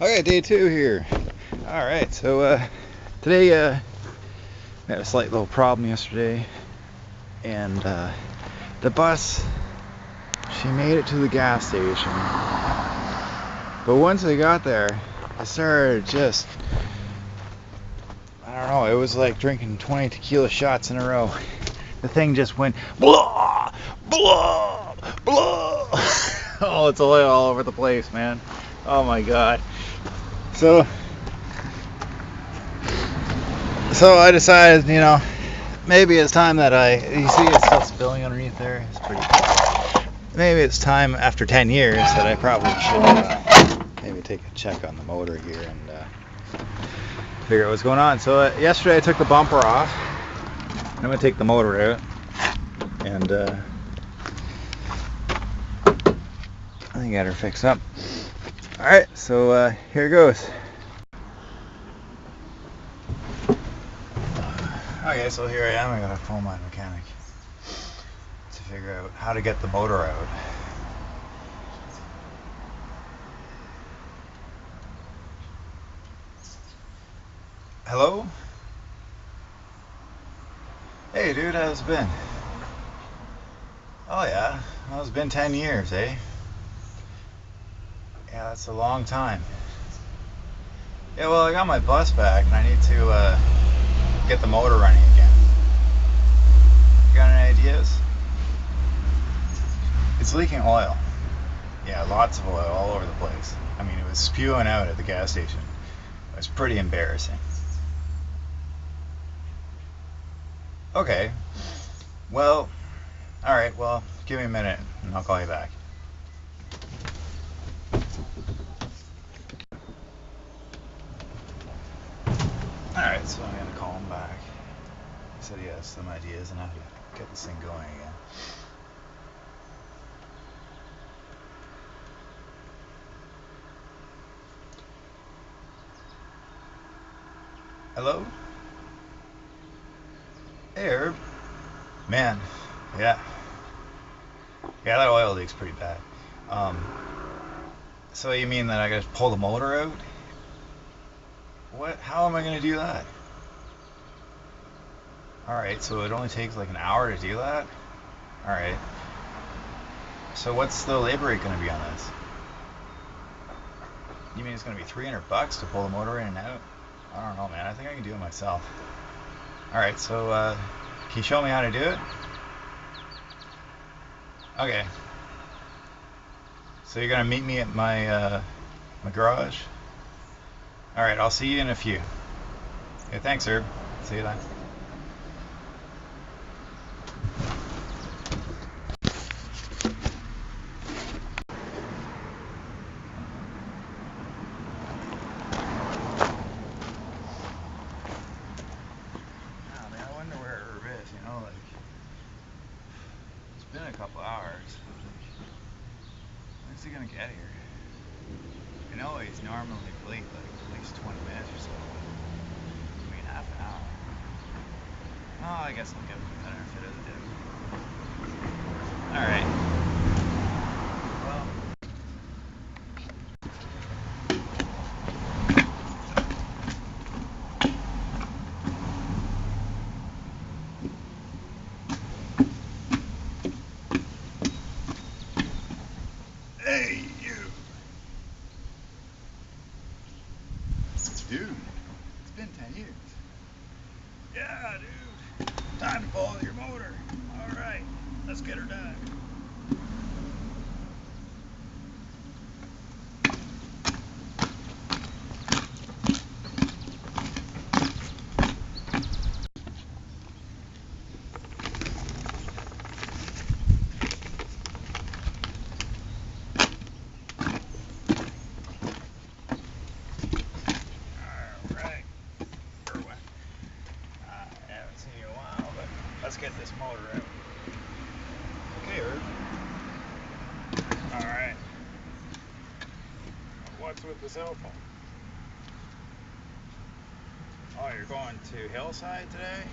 Okay, day 2 here. Alright, so today we had a slight little problem yesterday, and the bus, she made it to the gas station, but once they got there, it started just, I don't know, it was like drinking 20 tequila shots in a row. The thing just went blah, blah, blah. Oh, it's oil all over the place, man. Oh my god. So I decided, maybe it's time that you see it's still spilling underneath there. It's pretty cool. Maybe it's time after 10 years that I probably should maybe take a check on the motor here and figure out what's going on. So yesterday I took the bumper off. I'm going to take the motor out, and I think I got her fixed up. Alright, so here goes. Okay, so here I am. I gotta phone my mechanic to figure out how to get the motor out. Hello? Hey dude, how's it been? Oh yeah, well, it's been 10 years, eh? Yeah, that's a long time. Yeah, well, I got my bus back and I need to get the motor running again. You got any ideas? It's leaking oil. Yeah, lots of oil all over the place. I mean, it was spewing out at the gas station. It was pretty embarrassing. Okay. Well, alright, well, give me a minute and I'll call you back. Alright, so I'm going to call him back. He said he has some ideas on how to get this thing going again. Hello? Hey, Herb. Man, yeah. Yeah, that oil leak's pretty bad. So you mean that I gotta pull the motor out? What? How am I gonna do that? Alright, so it only takes like an hour to do that? Alright. So what's the labor rate gonna be on this? You mean it's gonna be $300 to pull the motor in and out? I don't know, man. I think I can do it myself. Alright, so can you show me how to do it? Okay. So you're gonna meet me at my my garage? Alright, I'll see you in a few. Okay, thanks, Herb. See you then. I wonder where Herb is, it's been a couple hours. When's he gonna get here? I know he's normally late, like at least 20 minutes or so. I mean, half an hour. Oh, I guess I'll give him the benefit of the doubt. Alright. Well. Hey, you! Dude, it's been 10 years. Yeah, dude. Time to pull your motor. Alright, let's get her done. Let's get this motor out. Okay, Herb. Alright. What's with the cell phone? Oh, you're going to Hillside today?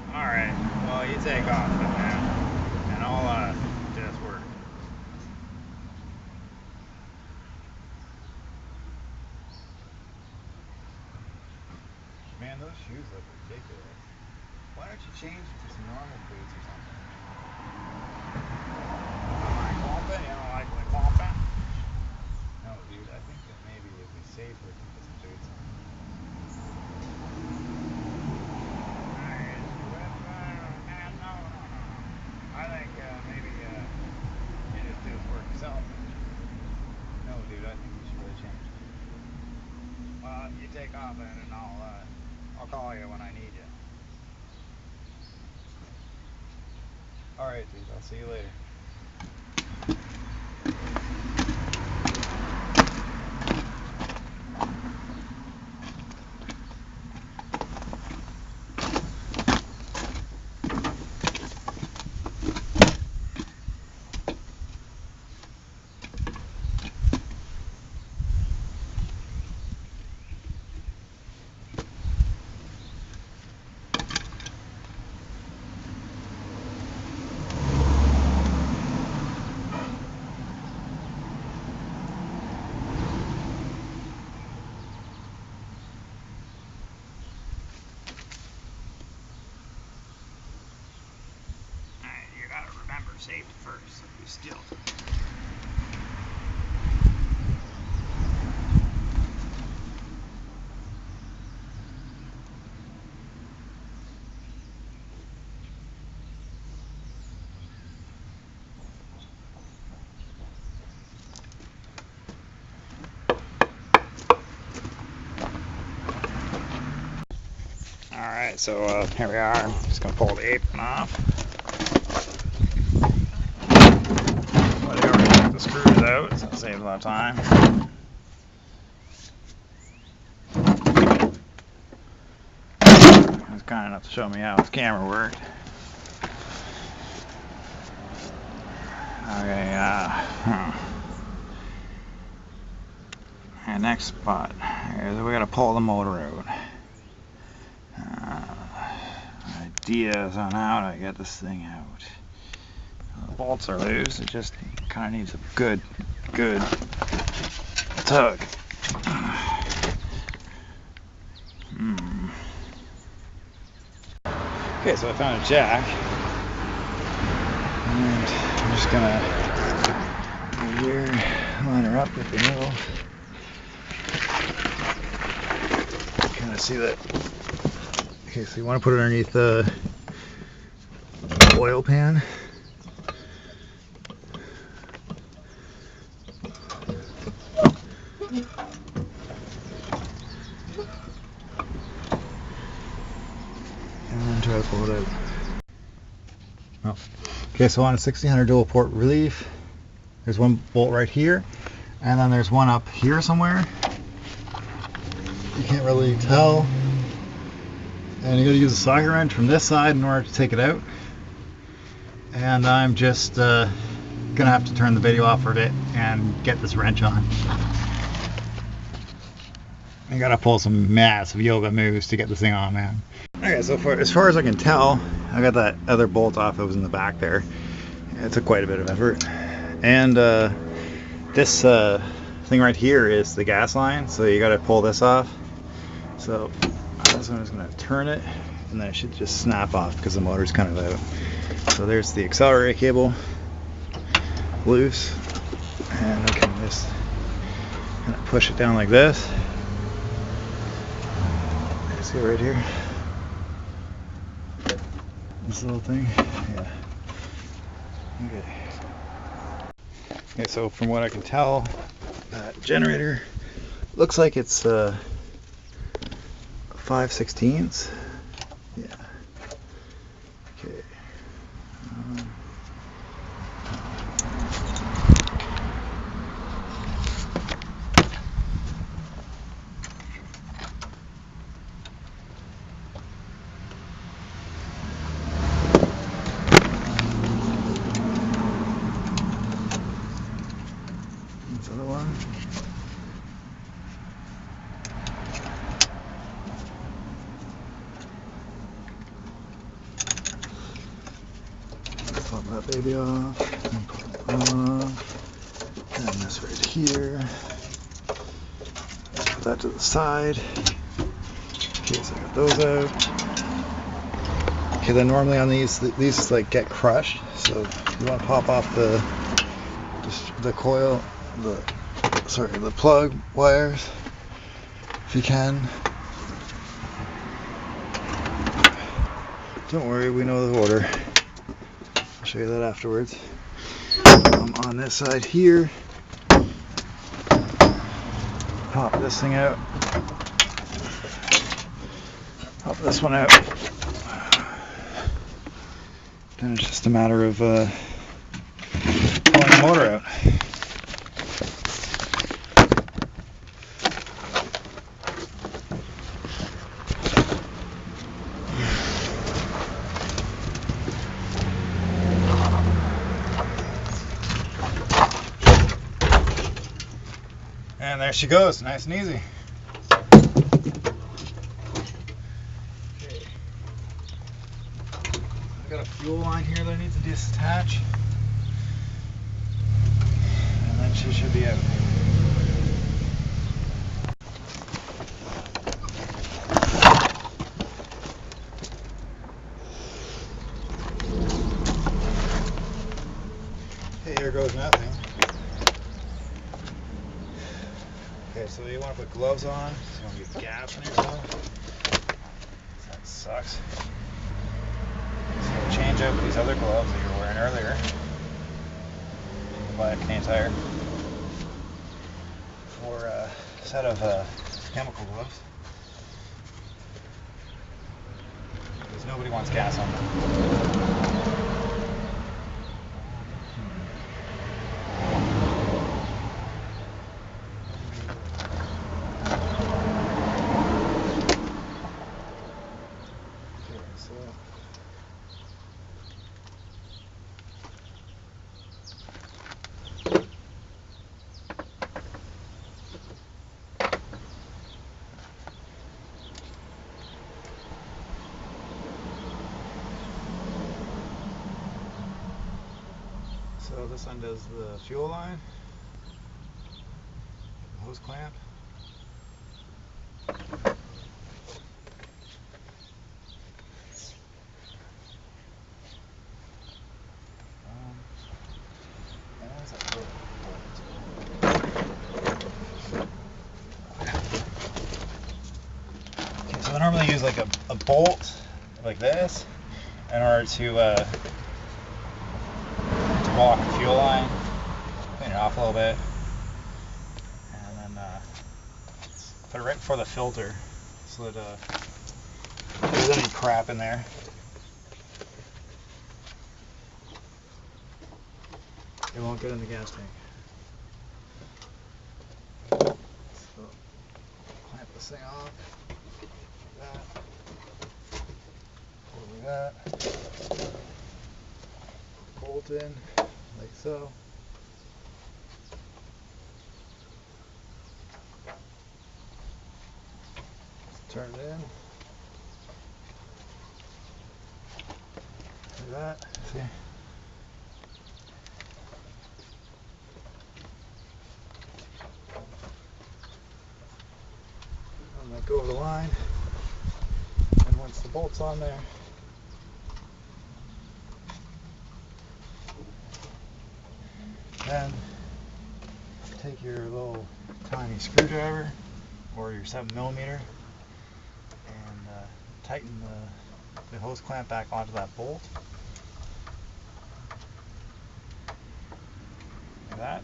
Alright. Well, you take off then, man. And I'll just work. Man, those shoes look ridiculous. Why don't you change to some normal boots or something? You don't like my bumping? No, dude, I think that maybe it'd be safer to put some boots on. I think maybe you just do this work yourself. No, dude, I think you should really change. Well, you take off then, and I'll call you when I need you. All right, dude. I'll see you later. Remember, safety first, so be still. Alright, so here we are. I'm just going to pull the apron off. The screws out, so it saves a lot of time. He was kind enough to show me how his camera worked. Okay, and next spot, we gotta pull the motor out. Ideas on how to get this thing out. The bolts are loose, it just kind of needs a good tug. Okay, so I found a jack, and I'm just gonna go here, line her up with the middle. Kind of see that. Okay, so you want to put it underneath the oil pan. And then try to pull it out. Oh. Okay, so on a 1600 dual port relief, there's one bolt right here, and then there's one up here somewhere. You can't really tell. And you got to use a socket wrench from this side in order to take it out. And I'm just gonna have to turn the video off for a bit and get this wrench on. I gotta pull some massive yoga moves to get this thing on, man. Okay, so as far as I can tell, I got that other bolt off that was in the back there. It took quite a bit of effort. And this thing right here is the gas line, so you gotta pull this off. So I'm just gonna turn it, and then it should just snap off because the motor's kind of out. So there's the accelerator cable loose, and I can just kind of push it down like this. See it right here? This little thing? Yeah. Okay. Okay, so from what I can tell, that generator looks like it's 5/16. Yeah. Okay. This other one. Pop that baby off, and pop it off, and this right here. Put that to the side. Okay, so I got those out. Okay, then normally on these like get crushed, so you want to pop off the coil, the plug wires if you can. Don't worry, we know the order. I'll show you that afterwards. On this side here, pop this thing out. Pop this one out. Then it's just a matter of pulling the motor out. And there she goes, nice and easy. Okay. I've got a fuel line here that I need to disattach. And then she should be out. Okay, here goes nothing. Okay, so you want to put gloves on, so you don't get gas on yourself. That sucks. So change out these other gloves that you were wearing earlier. You can buy a Canadian Tire for a set of chemical gloves. Because nobody wants gas on them. So this undoes the fuel line, hose clamp. Okay, so I normally use like a bolt like this in order to block the fuel line, clean it off a little bit, and then put it right before the filter so that if there's any crap in there, it won't get in the gas tank. So clamp this thing off like that, like that, bolt in like so. Turn it in. Like that. See? And let go of the line. And once the bolt's on there, then take your little tiny screwdriver or your 7mm and tighten the hose clamp back onto that bolt. Like that.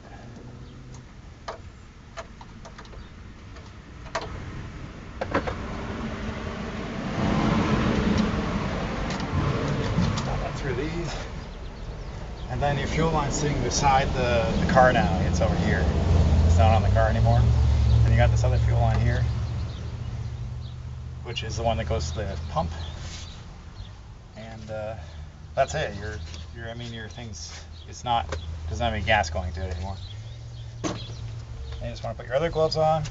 Pop that through these. And then your fuel line's sitting beside the car now. It's over here. It's not on the car anymore. And you got this other fuel line here, which is the one that goes to the pump. And that's it. Your thing's, doesn't have any gas going to it anymore. And you just want to put your other gloves on.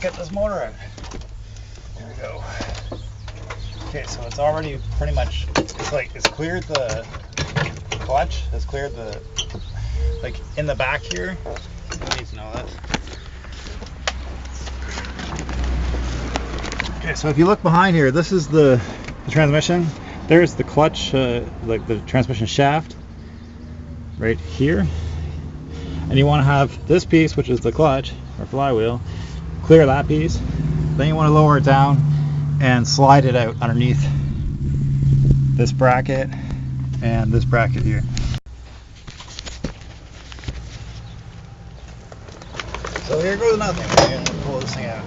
get this motor out. Here we go. Okay, so it's already pretty much, it's cleared the clutch, it's cleared the, like in the back here, you need to know that. Okay, so if you look behind here, this is the transmission. There's the clutch, like the transmission shaft right here. And you want to have this piece, which is the clutch or flywheel, clear that piece. Then you want to lower it down and slide it out underneath this bracket and this bracket here. So here goes nothing. We're going to pull this thing out.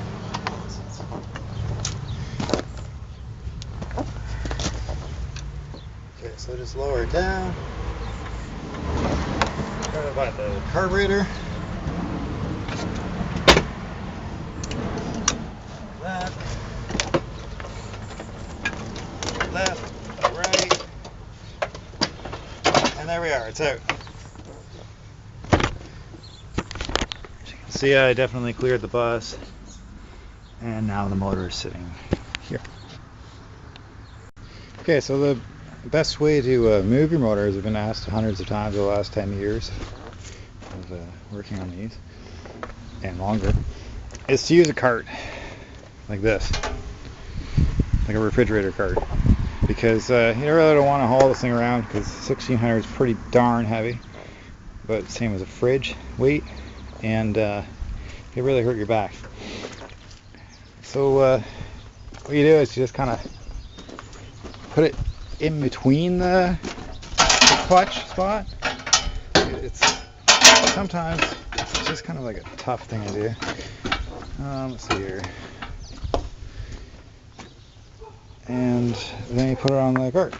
Okay, so just lower it down. Start it by the carburetor. Left, right, and there we are, it's out. As you can see, I definitely cleared the bus, and now the motor is sitting here. Okay, so the best way to move your motors, have been asked hundreds of times over the last 10 years of working on these, and longer, is to use a cart like this, like a refrigerator cart, because you really don't want to haul this thing around, because 1600 is pretty darn heavy, but same as a fridge weight, and it really hurt your back. So what you do is you just kind of put it in between the clutch spot. Sometimes it's just kind of like a tough thing to do. Let's see here. And then you put it on the cart.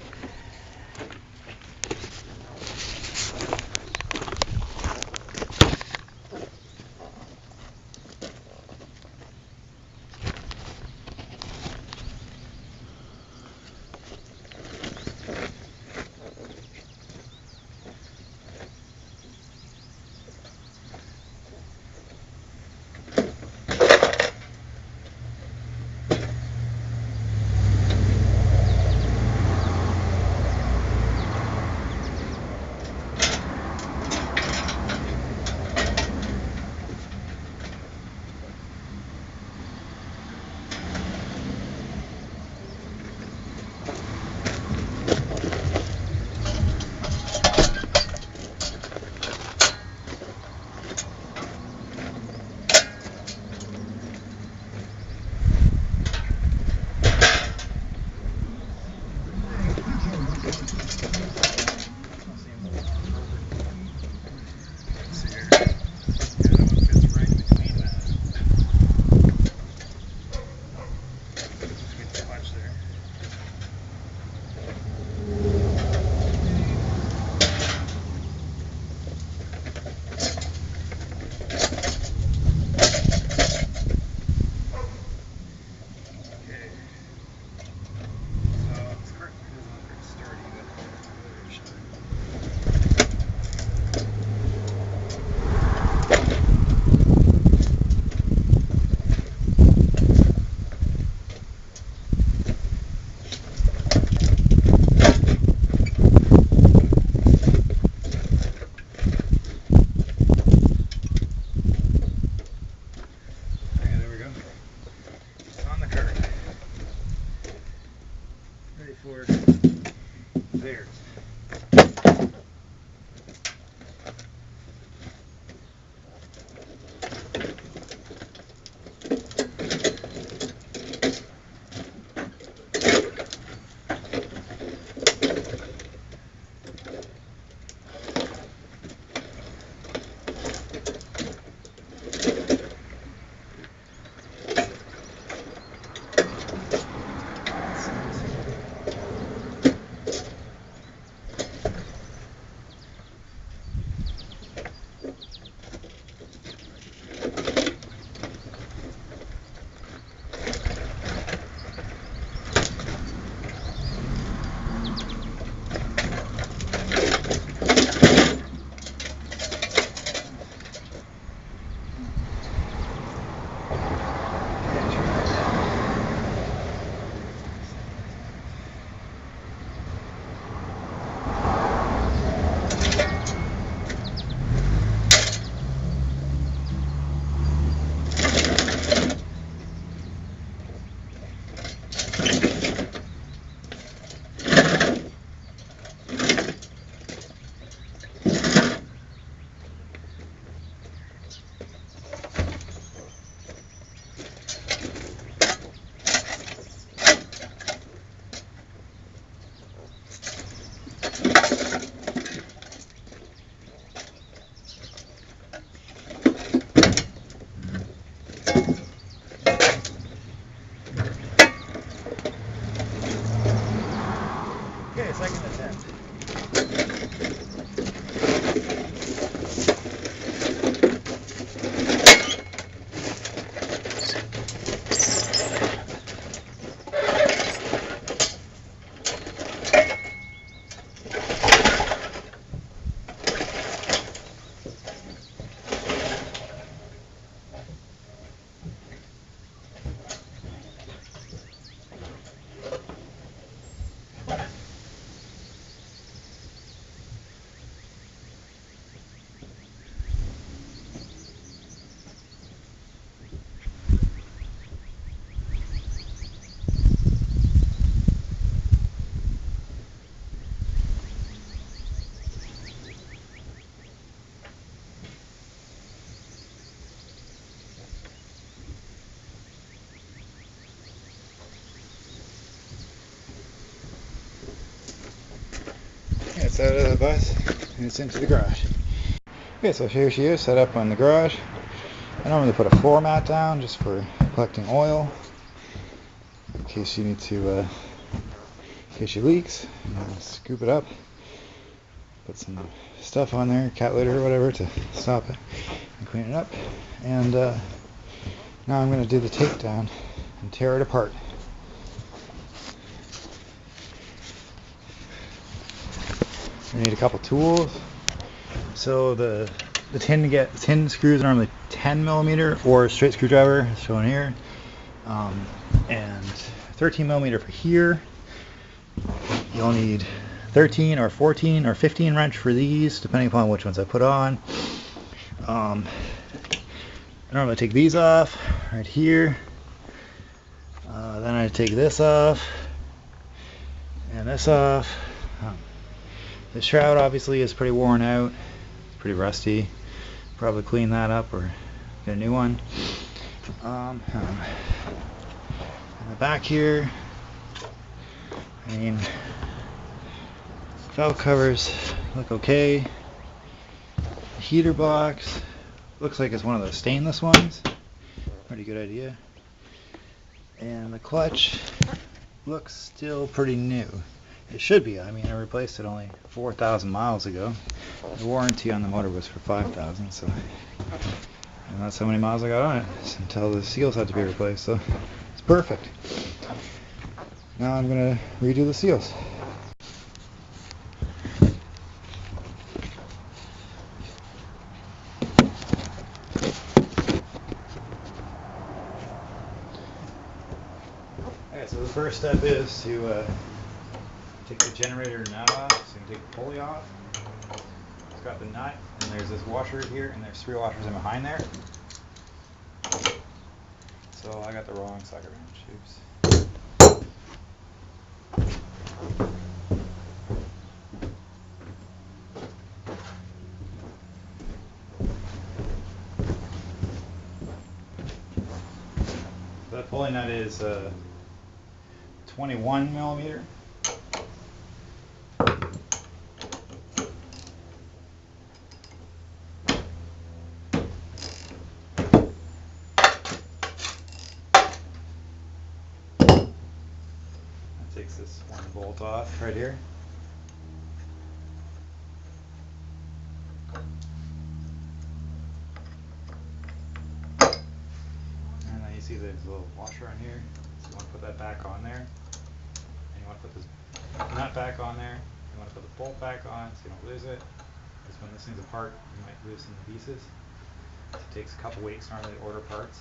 There. Okay, second attempt. It's out of the bus and it's into the garage. Okay, so here she is set up on the garage. I normally put a floor mat down just for collecting oil in case you need to, in case she leaks. Scoop it up, put some stuff on there, cat litter or whatever to stop it and clean it up. And now I'm going to do the takedown and tear it apart. I need a couple tools. So the tin screws are normally 10 millimeter or straight screwdriver shown here, and 13 millimeter for here. You'll need 13 or 14 or 15 wrench for these, depending upon which ones I put on. I normally take these off right here. Then I take this off and this off. The shroud obviously is pretty worn out, pretty rusty. Probably clean that up or get a new one. In the back here, I mean, valve covers look okay. The heater box looks like it's one of those stainless ones. Pretty good idea. And the clutch looks still pretty new. It should be. I mean, I replaced it only 4,000 miles ago. The warranty on the motor was for 5,000, so and that's how many miles I got on it until the seals had to be replaced. So it's perfect. Now I'm gonna redo the seals. Okay, so the first step is to take the generator nut off, so you can take the pulley off. It's got the nut, and there's this washer here, and there's 3 washers in behind there. So I got the wrong socket wrench. Oops. The pulley nut is 21 millimeter. Takes this one bolt off right here. And then you see there's a little washer on here. So you want to put that back on there. And you want to put this nut back on there. You want to put the bolt back on so you don't lose it. Because when this thing's apart, you might lose some of the pieces. So it takes a couple weeks normally to order parts.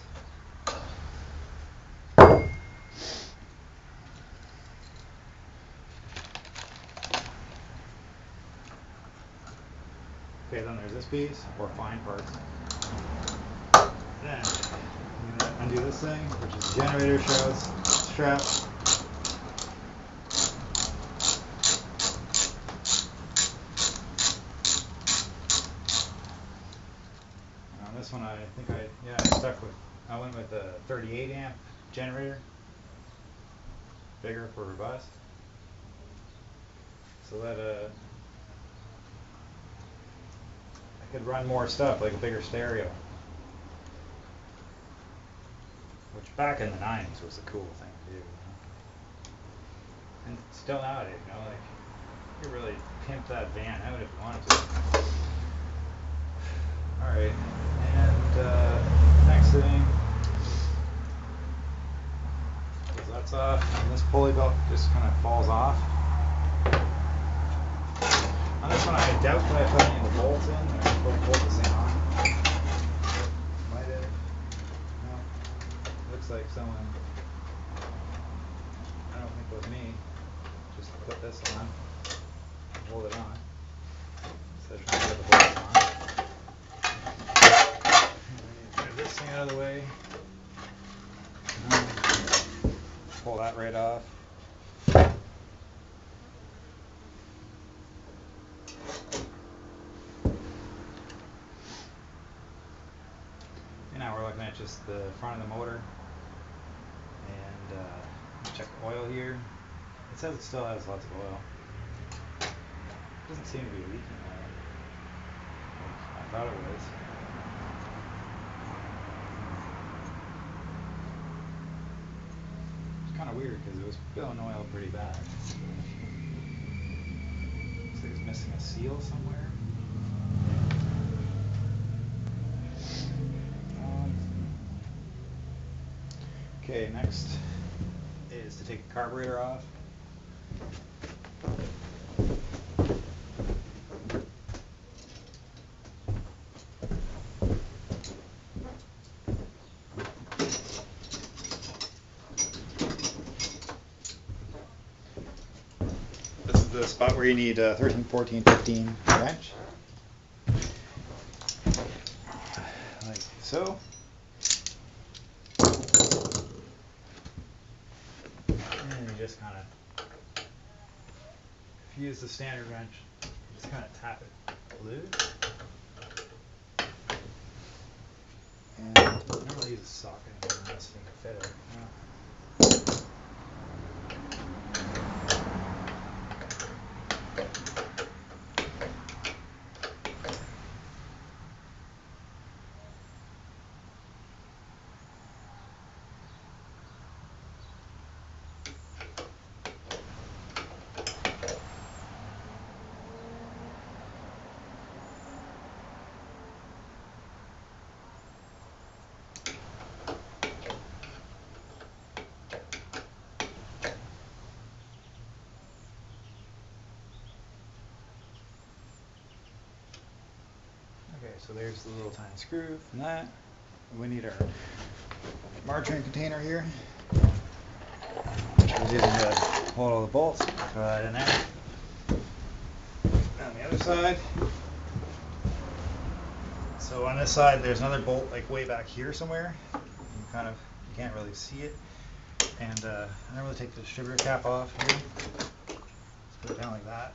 Okay, then there's this piece, or fine parts. Then I'm going to undo this thing, which is the generator strap. On this one, I went with a 38 amp generator, bigger for robust, so that I could run more stuff, like a bigger stereo. Which back in the 90s was a cool thing to do. And still nowadays, like You could really pimp that van out if you wanted to. Alright, and next thing, because that's off, and this pulley belt just kind of falls off. On this one, I doubt that I put any of the bolts in, or both bolts in on. Might have. No. Looks like someone, I don't think it was me, just put this on, hold it on. Instead of trying to put the bolts on. Get this thing out of the way. Pull that right off. And now we're looking at just the front of the motor. And check the oil here. It says it still has lots of oil. It doesn't seem to be leaking oil. Like I thought it was. It's kind of weird because it was spilling oil pretty bad. Looks like it's missing a seal somewhere. Okay, next is to take the carburetor off. This is the spot where you need 13, 14, 15 wrench. Like so. And you just kind of, if you use the standard wrench, just kind of tap it loose. And I don't really use a socket anymore unless you can fit it. Okay, so there's the little tiny screw from that. We need our margarine container here, which we're using to hold all the bolts. Throw that in there. On the other side. So on this side, there's another bolt like way back here somewhere. You can't really see it. And I normally take the distributor cap off here. Just put it down like that.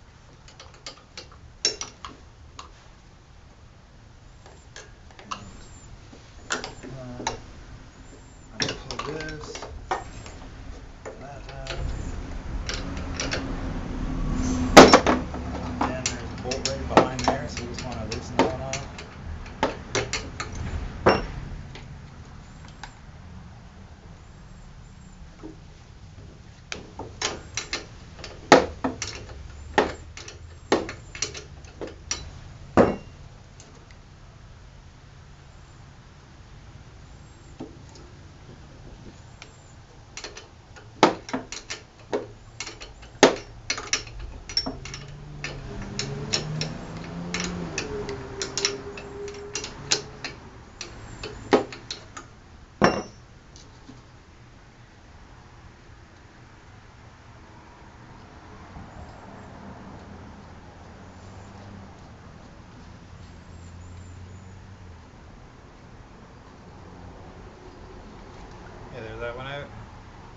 Yeah, there's that one out.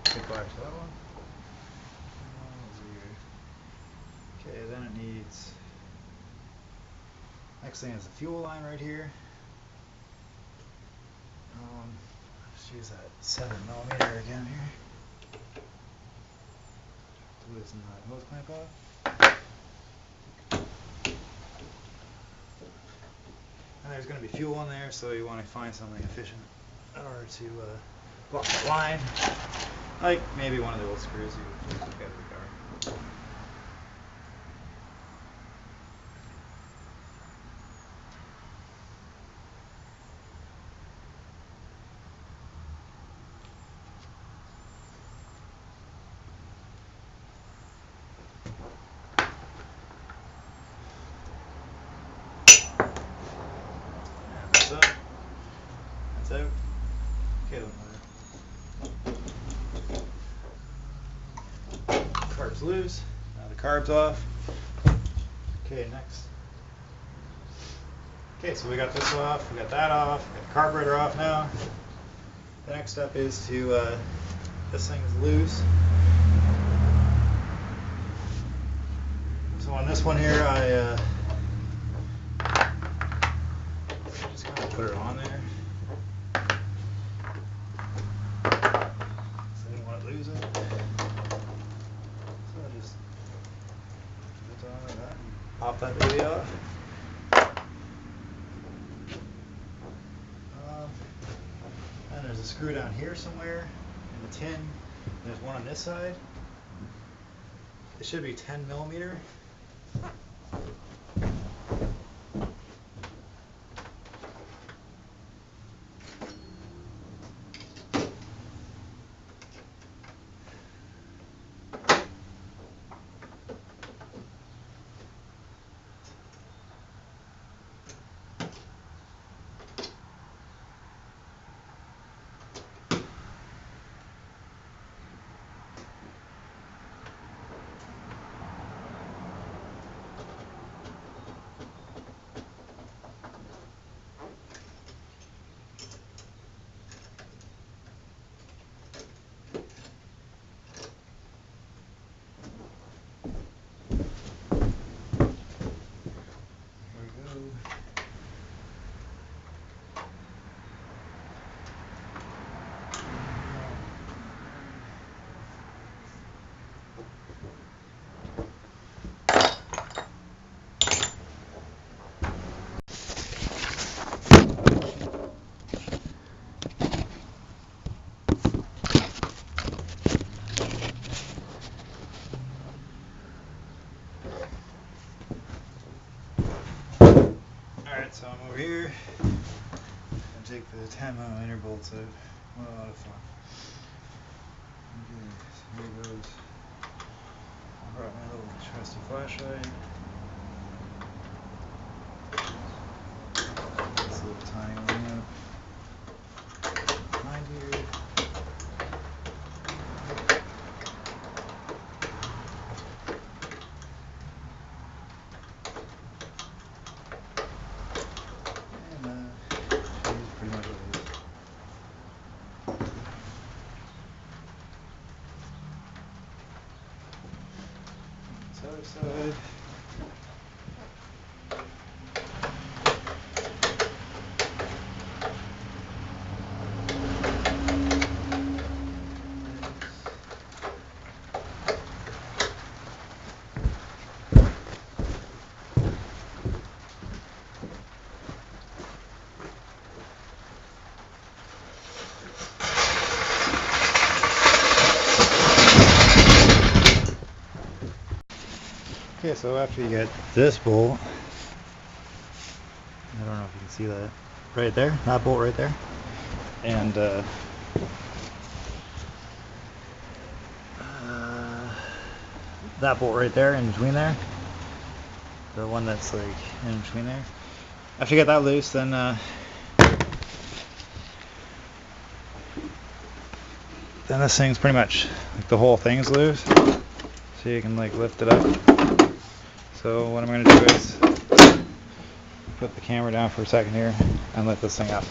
Take back to that one. Okay, then it needs. Next thing is the fuel line right here. Let's use that 7mm again here. To loosen that hose clamp off. And there's going to be fuel in there, so you want to find something efficient in order to block the line. Like maybe one of the old screws you took out of the car. loose. Now the carb's off. Okay, next. Okay, so we got this off, we got that off, we got the carburetor off now. The next step is to, this thing's loose. So on this one here, I just kind of put it on there. So I didn't want to lose it. So I just put it on like that and pop that baby off. And there's a screw down here somewhere in the tin. There's one on this side. It should be 10 millimeter. Alright, so I'm over here and take the 10 millimeter bolts out. What a lot of fun. Okay, so here goes. I brought my little trusty flashlight. This little tiny one out. Behind here. Pretty much what it is. This other side. Okay, so after you get this bolt, I don't know if you can see that right there, that bolt right there, and that bolt right there in between there, the one that's like in between there. After you get that loose, then this thing's pretty much like the whole thing's loose, so you can like lift it up. So what I'm going to do is put the camera down for a second here and lift this thing up.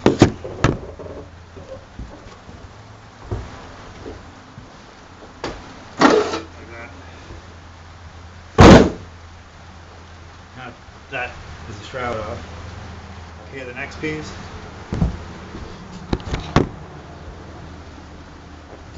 Like that. Now that is the shroud off. Okay, the next piece